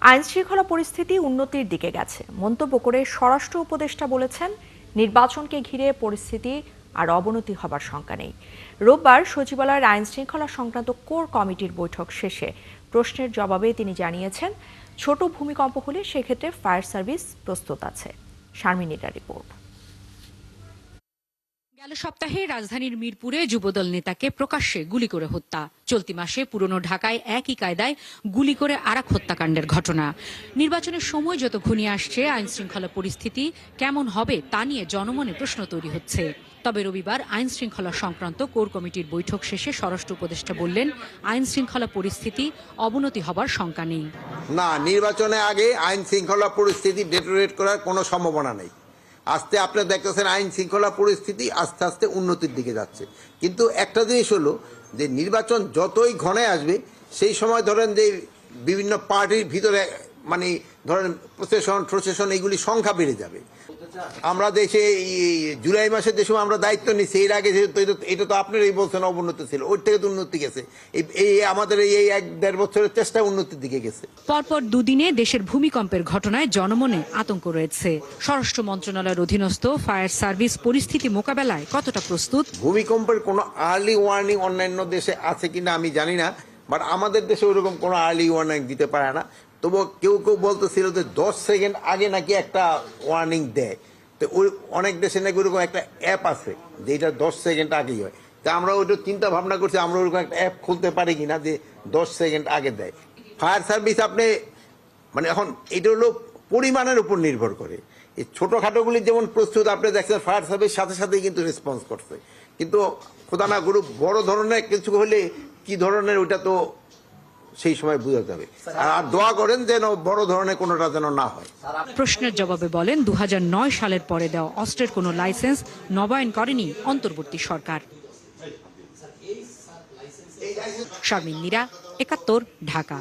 আইনশৃঙ্খলা পরিস্থিতি উন্নতির দিকে গেছে মন্তব্য করে স্বরাষ্ট্র উপদেষ্টা বলেছেন, নির্বাচনকে ঘিরে পরিস্থিতি আর অবনতি হবার শঙ্কা নেই। রোববার সচিবালয়ের আইনশৃঙ্খলা সংক্রান্ত কোর কমিটির বৈঠক শেষে প্রশ্নের জবাবে তিনি জানিয়েছেন, ছোট ভূমিকম্প হলে সেক্ষেত্রে ফায়ার সার্ভিস প্রস্তুত আছে। শারমিনীর রিপোর্ট। গেল সপ্তাহে রাজধানীর মিরপুরে যুবদল নেতাকে প্রকাশ্যে গুলি করে হত্যা। চলতি মাসে পুরনো ঢাকায় একই কায়দায় গুলি করে আরেক হত্যাকাণ্ডের ঘটনা। নির্বাচনের সময় যত ঘনিয়ে আসছে, আইনশৃঙ্খলা পরিস্থিতি কেমন হবে তা নিয়ে জনমনে প্রশ্ন তৈরি হচ্ছে। তবে রবিবার আইন শৃঙ্খলা সংক্রান্ত কোর কমিটির বৈঠক শেষে স্বরাষ্ট্র উপদেষ্টা বললেন, আইন শৃঙ্খলা পরিস্থিতি অবনতি হবার শঙ্কা নেই। না, নির্বাচনের আগে আইন শৃঙ্খলা পরিস্থিতি ডেটোরেট করার কোনো সম্ভাবনা নেই। আস্তে আপনারা দেখতেছেন আইন শৃঙ্খলা পরিস্থিতি আস্তে আস্তে উন্নতির দিকে যাচ্ছে। কিন্তু একটা জিনিস হলো যে নির্বাচন যতই ঘনে আসবে, সেই সময় ধরেন যে বিভিন্ন পার্টির ভিতরে মানে ধরেন প্রসেশন এগুলি সংখ্যা বেড়ে যাবে। আমরা দেশে জুলাই মাসে যে সময় আমরা দায়িত্ব নিচ্ছি, এর আগে যেহেতু এটা তো আপনারাই বলছেন অবনতি ছিল, ওর থেকে তো উন্নতি গেছে। এই আমাদের এই 1-1.5 বছরের চেষ্টা উন্নতির দিকে গেছে। পরপর দুদিনে দেশের ভূমিকম্পের ঘটনায় জনমনে আতঙ্ক রয়েছে। স্বরাষ্ট্র মন্ত্রণালয়ের অধীনস্থ ফায়ার সার্ভিস পরিস্থিতি মোকাবেলায় কতটা প্রস্তুত? ভূমিকম্পের কোনো আর্লি ওয়ার্নিং অন্যান্য দেশে আছে কিনা আমি জানি না, বাট আমাদের দেশে ওরকম কোনো আর্লি ওয়ার্নিং দিতে পারে না। তবু কেউ কেউ বলতেছিল যে 10 সেকেন্ড আগে নাকি একটা ওয়ার্নিং দেয়। তো ওই অনেক দেশে নাকি ওরকম একটা অ্যাপ আছে যেটা 10 সেকেন্ড আগেই হয়। তা আমরা ওইটা চিন্তা ভাবনা করছি আমরা ওরকম একটা অ্যাপ খুলতে পারি কিনা যে 10 সেকেন্ড আগে দেয়। ফায়ার সার্ভিস আপনি মানে এখন এটা হলো পরিমাণের উপর নির্ভর করে। এই ছোটোখাটোগুলি যেমন প্রস্তুত, আপনি দেখছেন ফায়ার সার্ভিস সাথে সাথেই কিন্তু রেসপন্স করছে। কিন্তু খোদা না করুক বড় ধরনের কিছু হলে কি ধরনের ওইটা তো সেই সময় বোঝা যাবে। আর দোয়া করেন যেন বড় ধরনের কোনোটা যেন না হয়। প্রশ্নের জবাবে বলেন, 2009 সালের পরে দেওয়া অস্ত্রের কোনো লাইসেন্স নবায়ন করেনি অন্তর্বর্তী সরকার। শারমিন নীরা, 71, ঢাকা।